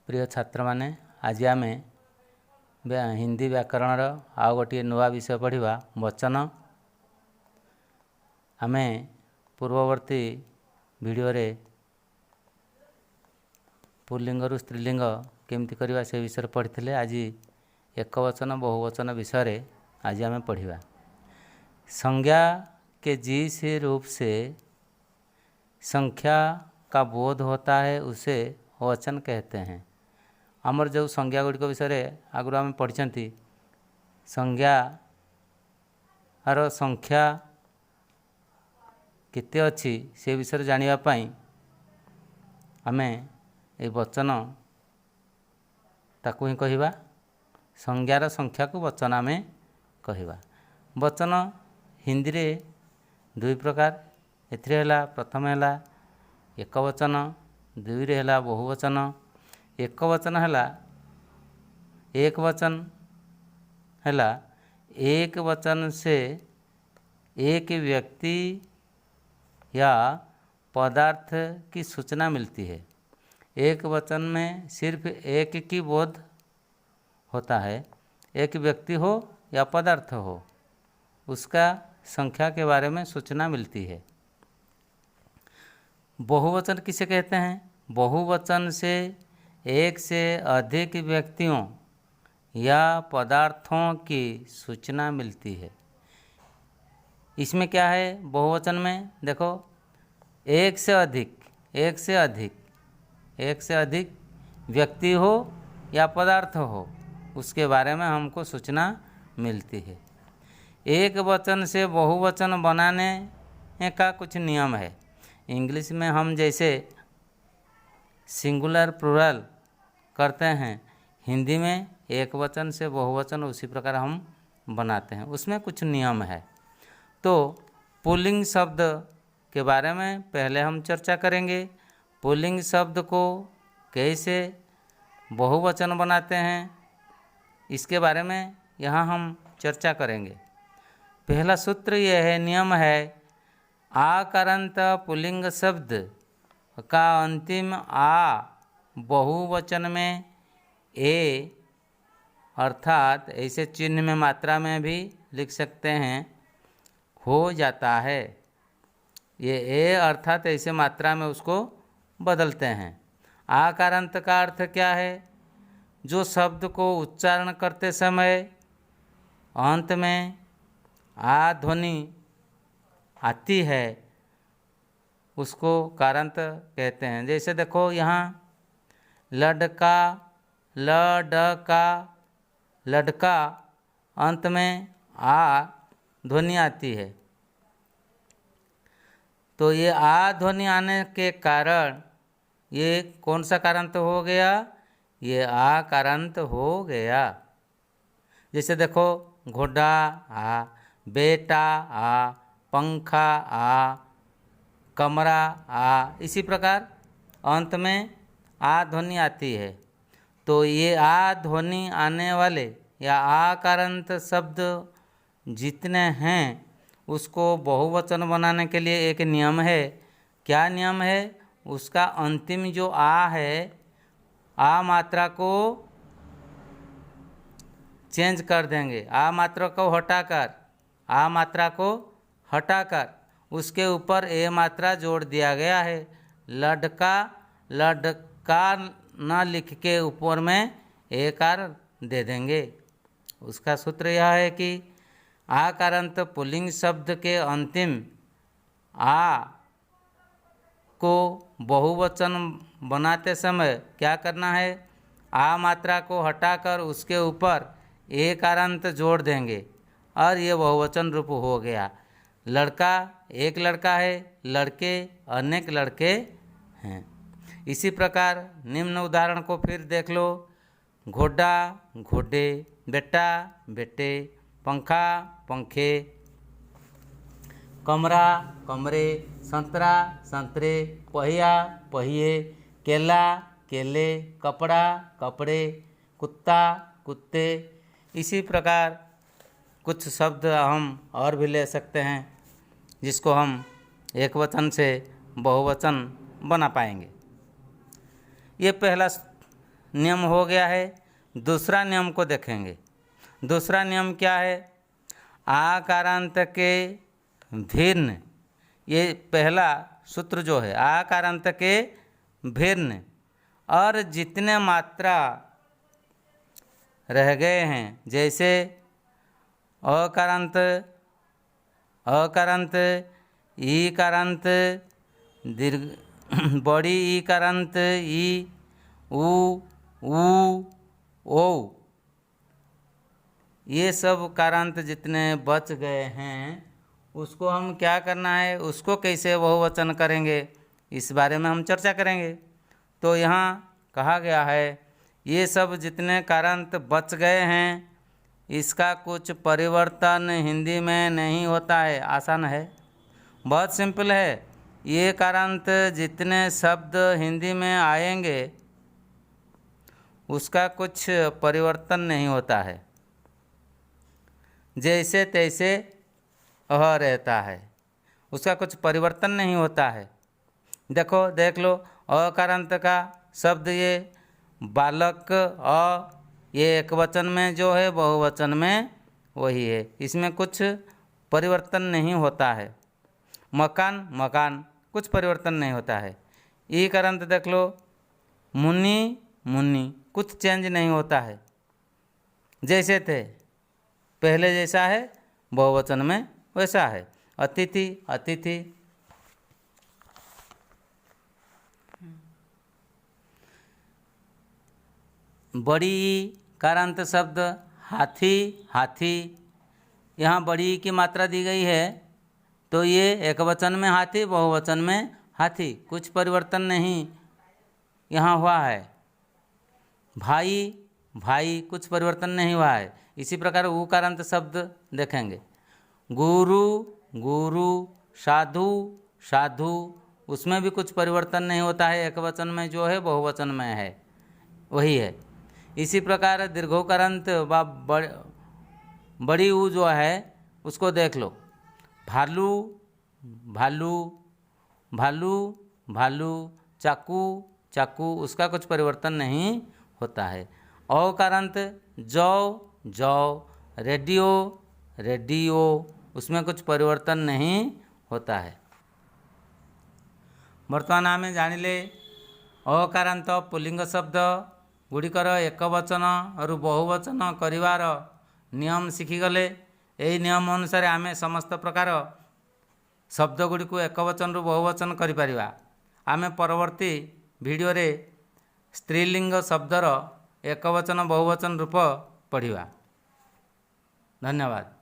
प्रिय छात्र माने आज आम हिंदी व्याकरण आउ गोटे नुआ विषय पढ़ा वचन। आम पूर्ववर्ती वीडियो रे पुल्लिंग रु स्त्रीलिंग केमती करवा से विषय पढ़ी। आज एक वचन बहुवचन विषय आज आम पढ़ा। संज्ञा के जिस रूप से संख्या का बोध होता है उसे वचन कहते हैं। आमर जो संज्ञा गुड़िक विषय आगु आम पढ़ी संज्ञा आर संख्या केते अच्छी से विषय जानापी आम ये वचन ताकू ही कहवा। संज्ञार संख्या को वचन आम कहवा। वचन हिंदी रे दुई प्रकार। एथिरे प्रथम है एक वचन, दुई रे है बहुवचन। एक वचन है एक वचन है एक वचन से एक व्यक्ति या पदार्थ की सूचना मिलती है। एक वचन में सिर्फ एक की बोध होता है। एक व्यक्ति हो या पदार्थ हो उसका संख्या के बारे में सूचना मिलती है। बहुवचन किसे कहते हैं? बहुवचन से एक से अधिक व्यक्तियों या पदार्थों की सूचना मिलती है। इसमें क्या है बहुवचन में? देखो एक से अधिक व्यक्ति हो या पदार्थ हो उसके बारे में हमको सूचना मिलती है। एक वचन से बहुवचन बनाने का कुछ नियम है। इंग्लिश में हम जैसे सिंगुलर प्लूरल करते हैं, हिंदी में एक वचन से बहुवचन उसी प्रकार हम बनाते हैं। उसमें कुछ नियम है। तो पुल्लिंग शब्द के बारे में पहले हम चर्चा करेंगे। पुल्लिंग शब्द को कैसे बहुवचन बनाते हैं इसके बारे में यहाँ हम चर्चा करेंगे। पहला सूत्र यह है, नियम है, आकारांत पुल्लिंग शब्द का अंतिम आ बहुवचन में ए अर्थात ऐसे चिन्ह में मात्रा में भी लिख सकते हैं हो जाता है। ये ए अर्थात ऐसे मात्रा में उसको बदलते हैं। आकारांत का अर्थ क्या है? जो शब्द को उच्चारण करते समय अंत में आ ध्वनि आती है उसको कारांत कहते हैं। जैसे देखो यहाँ लड़का, लड़का अंत में आ ध्वनि आती है। तो ये आ ध्वनि आने के कारण ये कौन सा कारांत हो गया? ये आ कारांत हो गया। जैसे देखो घोड़ा आ, बेटा आ, पंखा आ, कमरा आ, इसी प्रकार अंत में आ ध्वनि आती है। तो ये आ ध्वनि आने वाले या आकारांत शब्द जितने हैं उसको बहुवचन बनाने के लिए एक नियम है। क्या नियम है? उसका अंतिम जो आ है, आ मात्रा को चेंज कर देंगे। आ मात्रा को हटाकर उसके ऊपर ए मात्रा जोड़ दिया गया है। लड़का न लिख के ऊपर में एकार दे देंगे। उसका सूत्र यह है कि आकारांत पुल्लिंग शब्द के अंतिम आ को बहुवचन बनाते समय क्या करना है? आ मात्रा को हटाकर उसके ऊपर एकारांत जोड़ देंगे और ये बहुवचन रूप हो गया। लड़का एक लड़का है, लड़के अनेक लड़के हैं। इसी प्रकार निम्न उदाहरण को फिर देख लो। घोड़ा घोड़े, बेटा बेटे, पंखा पंखे, कमरा कमरे, संतरा संतरे, पहिया पहिए, केला केले, कपड़ा कपड़े, कुत्ता कुत्ते। इसी प्रकार कुछ शब्द हम और भी ले सकते हैं जिसको हम एक वचन से बहुवचन बना पाएंगे। ये पहला नियम हो गया है। दूसरा नियम को देखेंगे। दूसरा नियम क्या है? आकारांत के भिन्न, ये पहला सूत्र जो है, आकारांत के भिन्न और जितने मात्रा रह गए हैं, जैसे अकारांत, अकारांत, ईकारांत, दीर्घ, बड़ी ईकारांत, ई, ऊ, ओ, ये सब कारांत जितने बच गए हैं उसको हम क्या करना है, उसको कैसे बहुवचन करेंगे, इस बारे में हम चर्चा करेंगे। तो यहाँ कहा गया है ये सब जितने कारांत बच गए हैं इसका कुछ परिवर्तन हिंदी में नहीं होता है। आसान है, बहुत सिंपल है। ये कारांत जितने शब्द हिंदी में आएंगे उसका कुछ परिवर्तन नहीं होता है, जैसे तैसे रहता है, उसका कुछ परिवर्तन नहीं होता है। देखो, देख लो, अकारांत का शब्द ये बालक, ये एक वचन में जो है, बहुवचन में वही है, इसमें कुछ परिवर्तन नहीं होता है। मकान, मकान, कुछ परिवर्तन नहीं होता है। ईकारांत देख लो, मुनि, मुनि, कुछ चेंज नहीं होता है, जैसे थे पहले जैसा है, बहुवचन में वैसा है। अतिथि, अतिथि, बड़ी कारांत शब्द हाथी, हाथी, यहाँ बड़ी की मात्रा दी गई है तो ये एक वचन में हाथी, बहुवचन में हाथी, कुछ परिवर्तन नहीं यहाँ हुआ है। भाई, भाई, कुछ परिवर्तन नहीं हुआ है। इसी प्रकार उकारांत शब्द देखेंगे, गुरु, गुरु, साधु, साधु, उसमें भी कुछ परिवर्तन नहीं होता है, एक वचन में जो है, बहुवचन में है, वही है। इसी प्रकार दीर्घोकारांत बड़ी ऊ जो है उसको देख लो, भालू, भालू, भालू, भालू, चाकू, चाकू, उसका कुछ परिवर्तन नहीं होता है। औकारांत जौ, जौ, रेडियो, रेडियो, उसमें कुछ परिवर्तन नहीं होता है। बर्तमान आमे जानिले अकारांत पुल्लिंग शब्द गुड़िकर एक वचन और बहुवचन करिवार नियम शिखिगले। यही नियम अनुसार आमे समस्त प्रकार शब्द गुड़ी को एक वचन रु बहुवचन करिपारिबा। आमे परवर्ती वीडियो रे स्त्रीलिंग शब्दर एक वचन बहुवचन रूप पढ़िबा। धन्यवाद।